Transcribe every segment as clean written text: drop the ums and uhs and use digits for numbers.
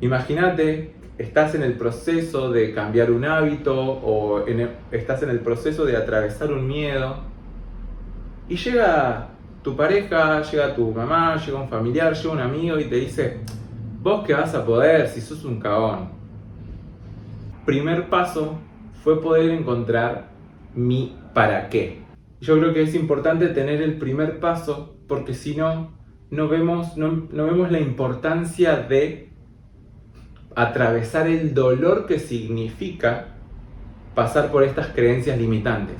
Imagínate, estás en el proceso de cambiar un hábito o estás en el proceso de atravesar un miedo y llega tu pareja, llega tu mamá, llega un familiar, llega un amigo y te dice: vos que vas a poder si sos un cagón. Primer paso fue poder encontrar mi para qué. Yo creo que es importante tener el primer paso porque si no, no vemos la importancia de atravesar el dolor que significa pasar por estas creencias limitantes.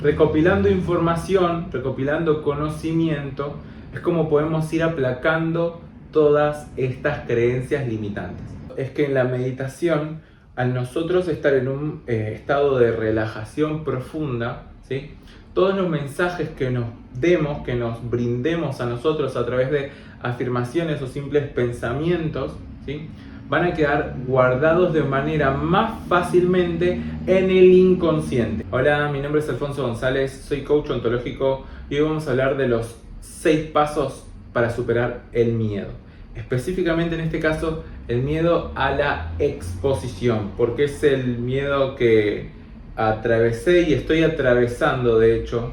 Recopilando información, recopilando conocimiento, es como podemos ir aplacando todas estas creencias limitantes. Es que en la meditación, al nosotros estar en un estado de relajación profunda, ¿sí?, todos los mensajes que nos demos, que nos brindemos a nosotros a través de afirmaciones o simples pensamientos, ¿sí?, van a quedar guardados de manera más fácilmente en el inconsciente. Hola, mi nombre es Alfonso González, soy coach ontológico y hoy vamos a hablar de los 6 pasos para superar el miedo. Específicamente en este caso, el miedo a la exposición, porque es el miedo que atravesé y estoy atravesando, de hecho,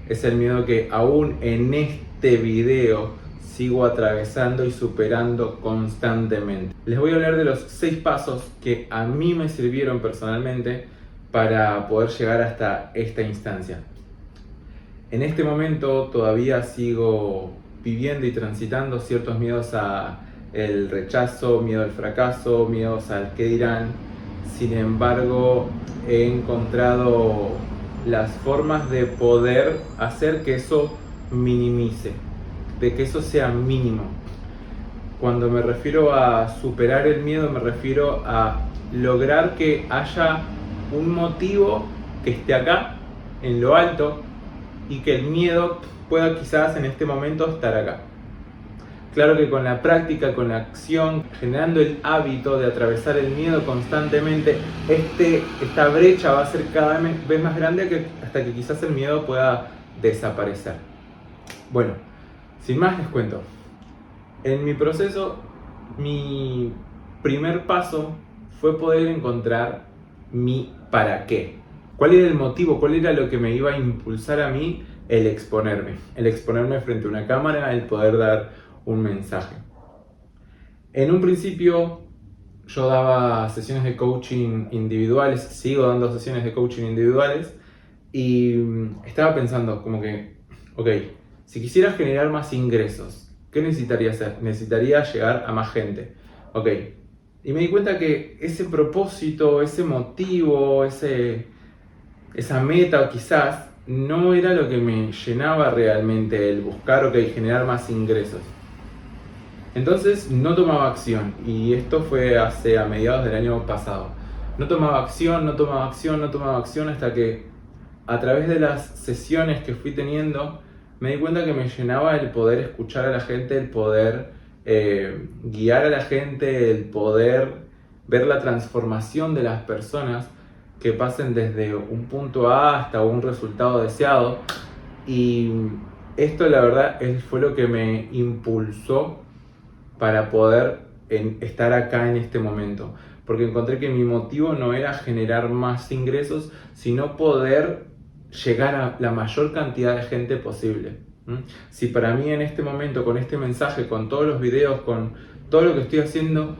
es el miedo que aún en este video sigo atravesando y superando constantemente. Les voy a hablar de los 6 pasos que a mí me sirvieron personalmente para poder llegar hasta esta instancia. En este momento todavía sigo viviendo y transitando ciertos miedos a el rechazo, miedo al fracaso, miedos al qué dirán. Sin embargo, he encontrado las formas de poder hacer que eso minimice, de que eso sea mínimo. Cuando me refiero a superar el miedo, me refiero a lograr que haya un motivo que esté acá, en lo alto, y que el miedo pueda quizás en este momento estar acá. Claro que con la práctica, con la acción, generando el hábito de atravesar el miedo constantemente, esta brecha va a ser cada vez más grande hasta que quizás el miedo pueda desaparecer. Bueno, sin más les cuento. En mi proceso, mi primer paso fue poder encontrar mi para qué. ¿Cuál era el motivo? ¿Cuál era lo que me iba a impulsar a mí el exponerme? El exponerme frente a una cámara, el poder dar un mensaje. En un principio yo daba sesiones de coaching individuales, sigo dando sesiones de coaching individuales y estaba pensando como que, ok, si quisiera generar más ingresos, ¿qué necesitaría hacer? Necesitaría llegar a más gente. Ok, y me di cuenta que ese propósito, ese motivo, esa meta quizás no era lo que me llenaba realmente, el buscar, ok, generar más ingresos. Entonces no tomaba acción, y esto fue a mediados del año pasado. No tomaba acción hasta que a través de las sesiones que fui teniendo me di cuenta que me llenaba el poder escuchar a la gente, el poder guiar a la gente, el poder ver la transformación de las personas que pasen desde un punto A hasta un resultado deseado. Y esto la verdad fue lo que me impulsó para poder estar acá en este momento, porque encontré que mi motivo no era generar más ingresos, sino poder llegar a la mayor cantidad de gente posible. Si para mí en este momento, con este mensaje, con todos los videos, con todo lo que estoy haciendo,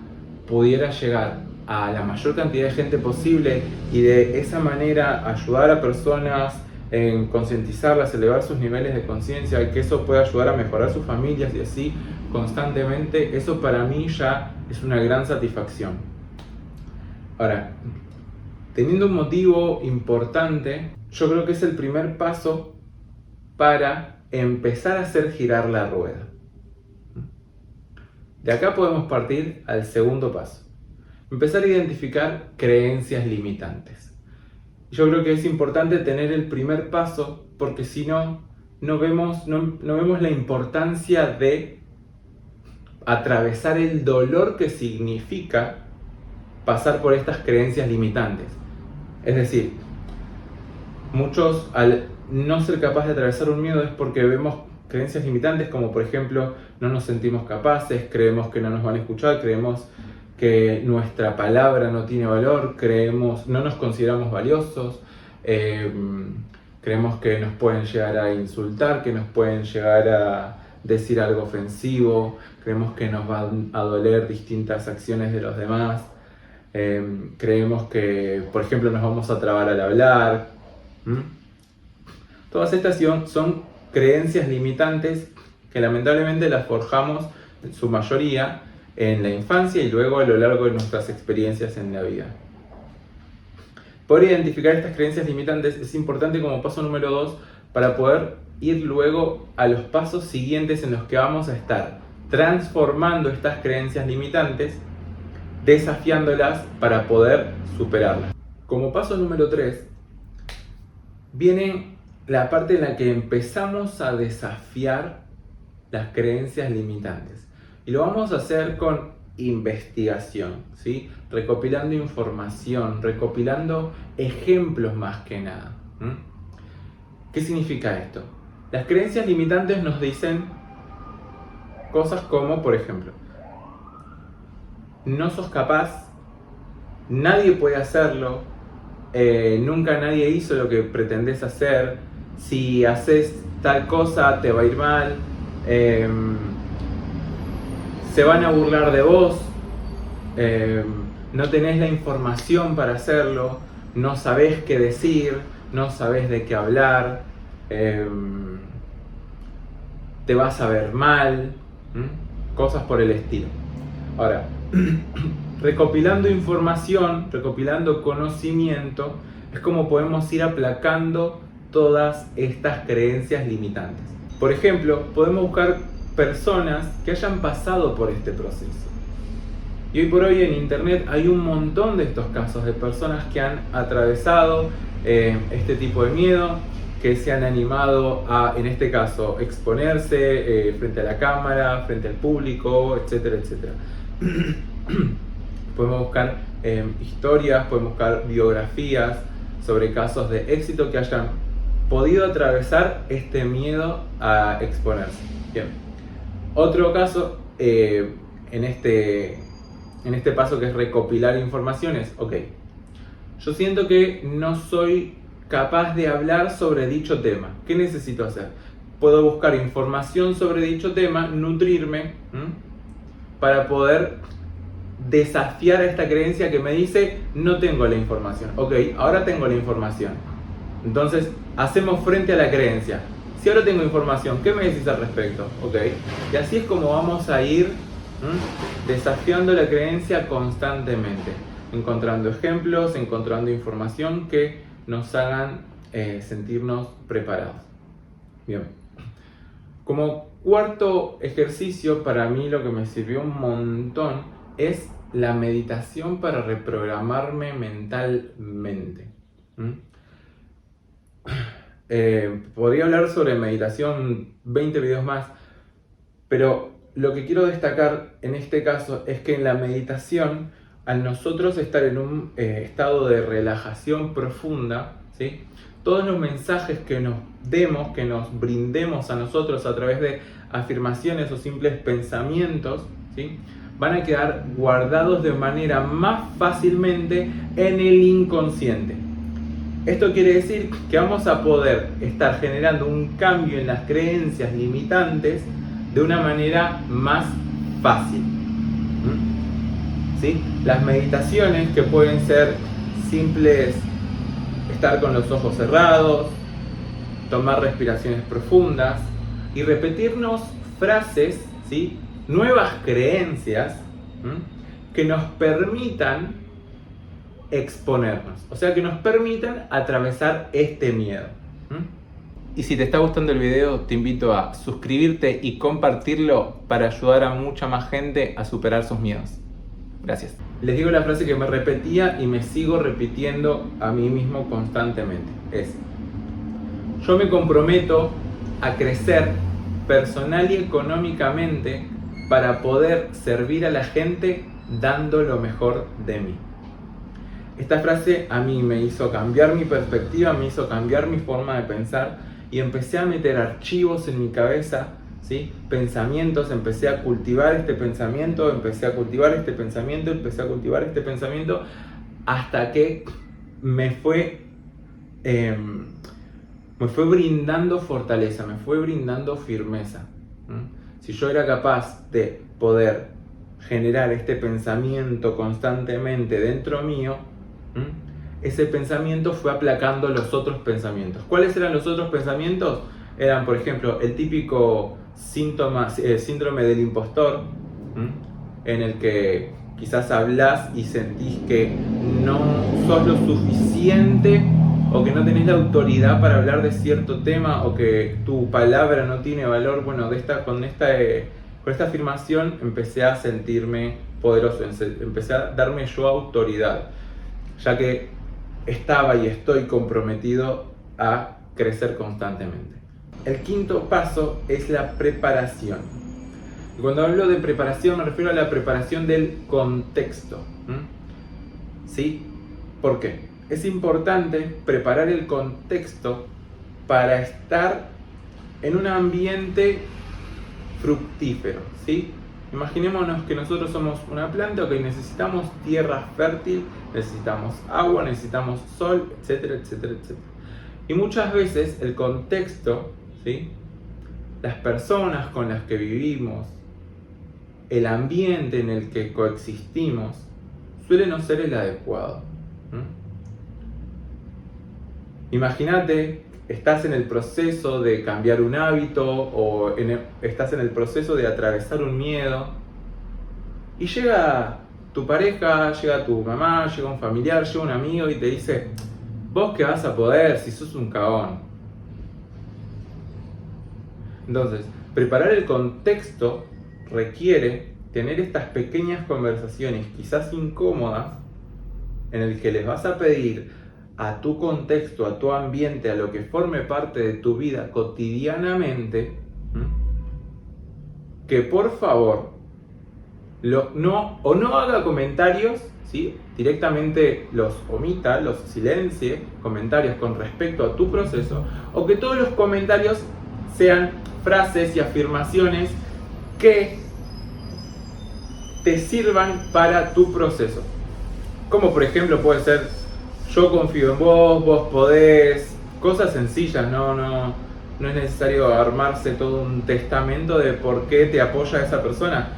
pudiera llegar a la mayor cantidad de gente posible y de esa manera ayudar a personas, en concientizarlas, elevar sus niveles de conciencia, y que eso pueda ayudar a mejorar sus familias y así constantemente, eso para mí ya es una gran satisfacción. Ahora, teniendo un motivo importante, yo creo que es el primer paso para empezar a hacer girar la rueda. De acá podemos partir al segundo paso. Empezar a identificar creencias limitantes. Yo creo que es importante tener el primer paso porque si no, no vemos la importancia de atravesar el dolor que significa pasar por estas creencias limitantes. Es decir, muchos al no ser capaces de atravesar un miedo es porque vemos creencias limitantes como por ejemplo no nos sentimos capaces, creemos que no nos van a escuchar, creemos que nuestra palabra no tiene valor, no nos consideramos valiosos, creemos que nos pueden llegar a insultar, que nos pueden llegar a decir algo ofensivo, creemos que nos van a doler distintas acciones de los demás, creemos que, por ejemplo, nos vamos a trabar al hablar. Todas estas son creencias limitantes que lamentablemente las forjamos en su mayoría en la infancia y luego a lo largo de nuestras experiencias en la vida. Poder identificar estas creencias limitantes es importante como paso número 2 para poder ir luego a los pasos siguientes en los que vamos a estar transformando estas creencias limitantes, desafiándolas para poder superarlas. Como paso número 3 viene la parte en la que empezamos a desafiar las creencias limitantes. Y lo vamos a hacer con investigación, ¿sí? Recopilando información, recopilando ejemplos más que nada. ¿Qué significa esto? Las creencias limitantes nos dicen cosas como, por ejemplo, no sos capaz, nadie puede hacerlo, nunca nadie hizo lo que pretendés hacer, si haces tal cosa te va a ir mal, se van a burlar de vos, no tenés la información para hacerlo, no sabés qué decir, no sabés de qué hablar, te vas a ver mal, cosas por el estilo. Ahora, recopilando información, recopilando conocimiento, es como podemos ir aplacando todas estas creencias limitantes. Por ejemplo, podemos buscar personas que hayan pasado por este proceso. Y hoy por hoy en internet hay un montón de estos casos de personas que han atravesado este tipo de miedo, que se han animado a, en este caso, exponerse frente a la cámara, frente al público, etcétera, etcétera. Podemos buscar historias, podemos buscar biografías sobre casos de éxito que hayan podido atravesar este miedo a exponerse. Bien. Otro caso en este paso que es recopilar informaciones. Ok, yo siento que no soy capaz de hablar sobre dicho tema. ¿Qué necesito hacer? Puedo buscar información sobre dicho tema, nutrirme, para poder desafiar a esta creencia que me dice no tengo la información. Ok, ahora tengo la información. Entonces hacemos frente a la creencia. Si ahora tengo información, ¿qué me decís al respecto? Ok, y así es como vamos a ir desafiando la creencia constantemente, encontrando ejemplos, encontrando información que nos hagan sentirnos preparados. Bien. Como cuarto ejercicio, para mí lo que me sirvió un montón es la meditación para reprogramarme mentalmente. Podría hablar sobre meditación 20 videos más, pero lo que quiero destacar en este caso es que en la meditación, al nosotros estar en un estado de relajación profunda, ¿sí? Todos los mensajes que nos demos, que nos brindemos a nosotros a través de afirmaciones o simples pensamientos, ¿sí? Van a quedar guardados de manera más fácilmente en el inconsciente. Esto quiere decir que vamos a poder estar generando un cambio en las creencias limitantes de una manera más fácil. ¿Sí? Las meditaciones, que pueden ser simples, estar con los ojos cerrados, tomar respiraciones profundas y repetirnos frases, ¿sí? Nuevas creencias, que nos permitan exponernos, o sea, que nos permitan atravesar este miedo. Y si te está gustando el video, te invito a suscribirte y compartirlo para ayudar a mucha más gente a superar sus miedos. Gracias. Les digo la frase que me repetía y me sigo repitiendo a mí mismo constantemente. Es: yo me comprometo a crecer personal y económicamente para poder servir a la gente dando lo mejor de mí. Esta frase a mí me hizo cambiar mi perspectiva, me hizo cambiar mi forma de pensar y empecé a meter archivos en mi cabeza ¿sí? Pensamientos, empecé a cultivar este pensamiento, empecé a cultivar este pensamiento, empecé a cultivar este pensamiento, hasta que me fue brindando fortaleza, me fue brindando firmeza. Si yo era capaz de poder generar este pensamiento constantemente dentro mío, ese pensamiento fue aplacando los otros pensamientos. ¿Cuáles eran los otros pensamientos? Eran, por ejemplo, el típico síndrome del impostor, en el que quizás hablas y sentís que no sos lo suficiente, o que no tenés la autoridad para hablar de cierto tema, o que tu palabra no tiene valor. Bueno, con esta afirmación empecé a sentirme poderoso, empecé a darme yo autoridad, ya que estaba y estoy comprometido a crecer constantemente. El quinto paso es la preparación. Y cuando hablo de preparación me refiero a la preparación del contexto. ¿Sí? ¿Por qué? Es importante preparar el contexto para estar en un ambiente fructífero, ¿sí? Imaginémonos que nosotros somos una planta, que necesitamos tierra fértil, necesitamos agua, necesitamos sol, etcétera, etcétera, etcétera. Y muchas veces el contexto, ¿sí? Las personas con las que vivimos, el ambiente en el que coexistimos, suele no ser el adecuado. Imagínate, estás en el proceso de cambiar un hábito, o estás en el proceso de atravesar un miedo, y llega tu pareja, llega tu mamá, llega un familiar, llega un amigo y te dice: vos que vas a poder si sos un cagón. Entonces, preparar el contexto requiere tener estas pequeñas conversaciones, quizás incómodas, en el que les vas a pedir a tu contexto, a tu ambiente, a lo que forme parte de tu vida cotidianamente, que por favor no haga comentarios, ¿sí? Directamente los omita, los silencie, comentarios con respecto a tu proceso, o que todos los comentarios sean frases y afirmaciones que te sirvan para tu proceso. Como por ejemplo puede ser: yo confío en vos, vos podés. Cosas sencillas, no es necesario armarse todo un testamento de por qué te apoya esa persona.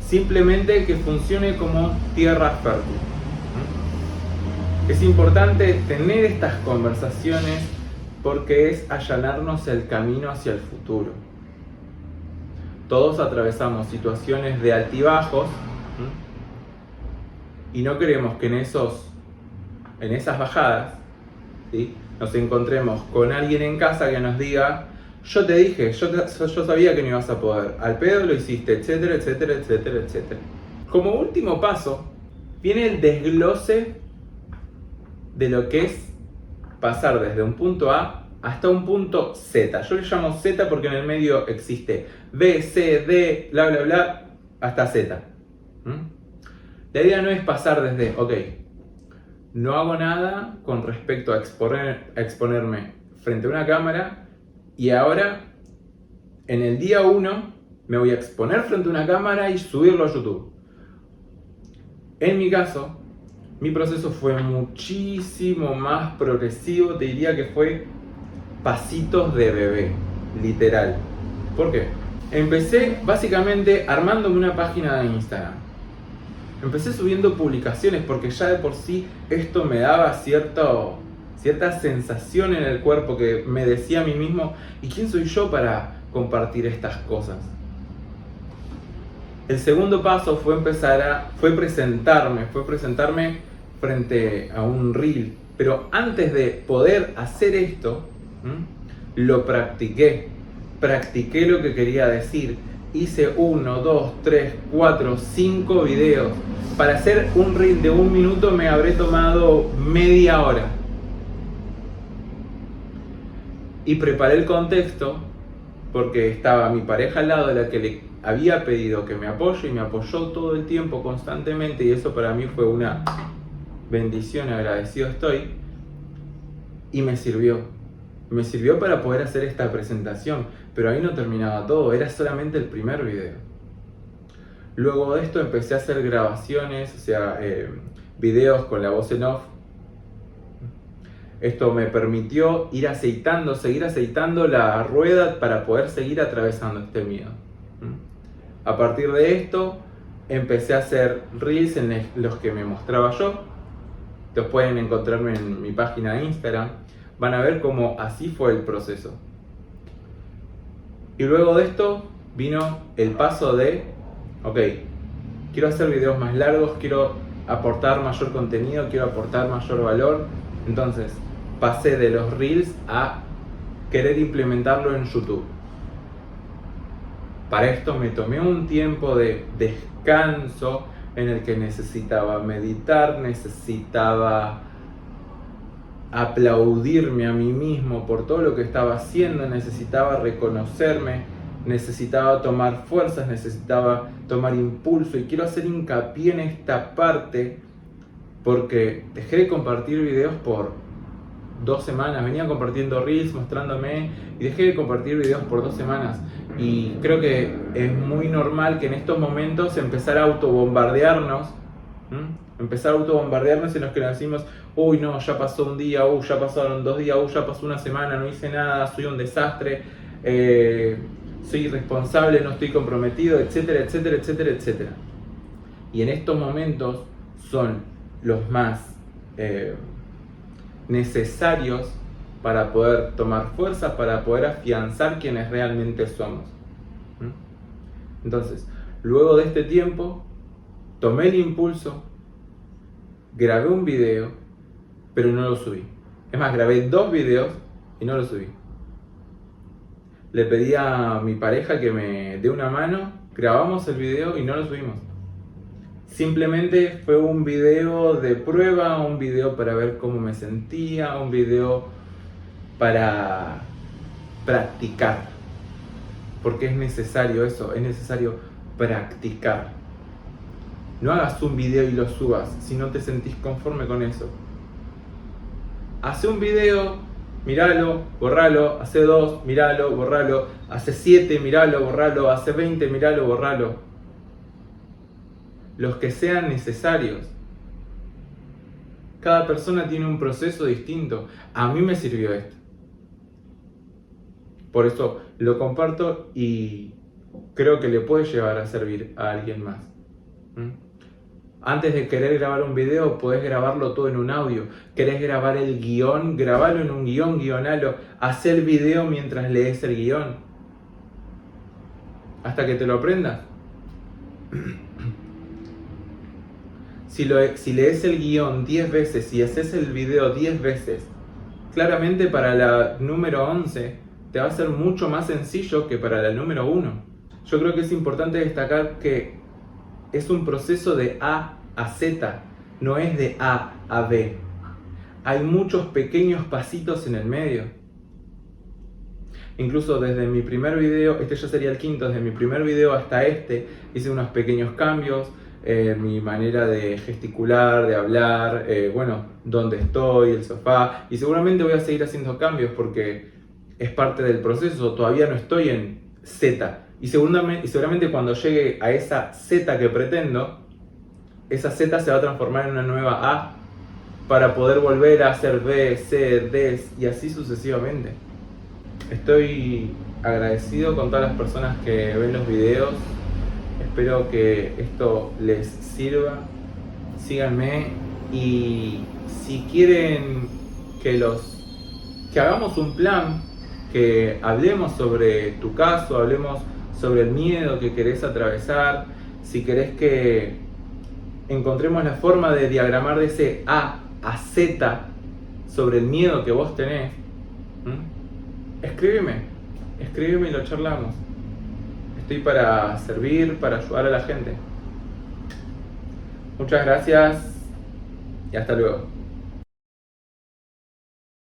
Simplemente que funcione como tierra fértil. Es importante tener estas conversaciones porque es allanarnos el camino hacia el futuro. Todos atravesamos situaciones de altibajos, y no queremos que en esas bajadas, ¿sí?, nos encontremos con alguien en casa que nos diga: yo te dije, yo sabía que no ibas a poder, al pedo lo hiciste, etcétera, etcétera, etcétera, etcétera. Como último paso, viene el desglose de lo que es pasar desde un punto A hasta un punto Z. Yo le llamo Z porque en el medio existe B, C, D, bla, bla, bla, hasta Z. La idea no es pasar desde, ok, no hago nada con respecto a exponerme frente a una cámara, y ahora, en el día 1, me voy a exponer frente a una cámara y subirlo a YouTube. En mi caso, mi proceso fue muchísimo más progresivo, te diría que fue pasitos de bebé, literal. ¿Por qué? Empecé básicamente armándome una página de Instagram. Empecé subiendo publicaciones porque ya de por sí esto me daba cierta sensación en el cuerpo que me decía a mí mismo: ¿y quién soy yo para compartir estas cosas? El segundo paso fue presentarme frente a un reel. Pero antes de poder hacer esto, lo practiqué lo que quería decir. Hice 1, 2, 3, 4, 5 videos. Para hacer un reel de 1 minuto me habré tomado media hora. Y preparé el contexto porque estaba mi pareja al lado, de la que le había pedido que me apoye, y me apoyó todo el tiempo, constantemente, y eso para mí fue una bendición, agradecido estoy. Y me sirvió para poder hacer esta presentación. Pero ahí no terminaba todo, era solamente el primer video. Luego de esto empecé a hacer grabaciones, o sea, videos con la voz en off. Esto me permitió seguir aceitando la rueda para poder seguir atravesando este miedo. A partir de esto, empecé a hacer reels en los que me mostraba yo. Los pueden encontrarme en mi página de Instagram. Van a ver cómo así fue el proceso. Y luego de esto vino el paso de, ok, quiero hacer videos más largos, quiero aportar mayor contenido, quiero aportar mayor valor. Entonces, pasé de los reels a querer implementarlo en YouTube. Para esto me tomé un tiempo de descanso en el que necesitaba meditar, necesitaba aplaudirme a mí mismo por todo lo que estaba haciendo, necesitaba reconocerme, necesitaba tomar fuerzas, necesitaba tomar impulso, y quiero hacer hincapié en esta parte porque dejé de compartir videos por 2 semanas, venía compartiendo reels mostrándome y dejé de compartir videos por 2 semanas, y creo que es muy normal que en estos momentos empezar a autobombardearnos, en los que nos decimos, uy no, ya pasó un día, ya pasaron 2 días, ya pasó una semana, no hice nada, soy un desastre, soy irresponsable, no estoy comprometido, etcétera, etcétera, etcétera, etcétera. Y en estos momentos son los más necesarios para poder tomar fuerza, para poder afianzar quienes realmente somos. Entonces, luego de este tiempo, tomé el impulso, grabé un video, pero no lo subí. Es más, grabé 2 videos y no lo subí. Le pedí a mi pareja que me dé una mano, grabamos el video y no lo subimos. Simplemente fue un video de prueba, un video para ver cómo me sentía, un video para practicar. Porque es necesario eso, es necesario practicar. No hagas un video y lo subas si no te sentís conforme con eso. Hace un video, míralo, borralo, hace 2, míralo, borralo, hace 7, míralo, borralo, hace 20, míralo, borralo. Los que sean necesarios. Cada persona tiene un proceso distinto. A mí me sirvió esto. Por eso lo comparto y creo que le puede llevar a servir a alguien más. Antes de querer grabar un video, podés grabarlo todo en un audio. ¿Querés grabar el guión? Grabalo en un guión, guionalo. Haz el video mientras lees el guión. Hasta que te lo aprendas. Si lees el guión 10 veces y haces el video 10 veces, claramente para la número 11 te va a ser mucho más sencillo que para la número 1. Yo creo que es importante destacar que es un proceso de A a Z, no es de A a B. Hay muchos pequeños pasitos en el medio. Incluso desde mi primer video, este ya sería el 5, desde mi primer video hasta este, hice unos pequeños cambios. Mi manera de gesticular, de hablar, dónde estoy, el sofá, y seguramente voy a seguir haciendo cambios porque es parte del proceso. Todavía no estoy en Z, y seguramente cuando llegue a esa Z que pretendo, esa Z se va a transformar en una nueva A para poder volver a hacer B, C, D y así sucesivamente. Estoy agradecido con todas las personas que ven los videos. Espero que esto les sirva. Síganme, y si quieren que hagamos un plan, que hablemos sobre tu caso, hablemos sobre el miedo que querés atravesar, si querés que encontremos la forma de diagramar de ese A a Z sobre el miedo que vos tenés, escríbeme y lo charlamos. Estoy para servir, para ayudar a la gente. Muchas gracias y hasta luego.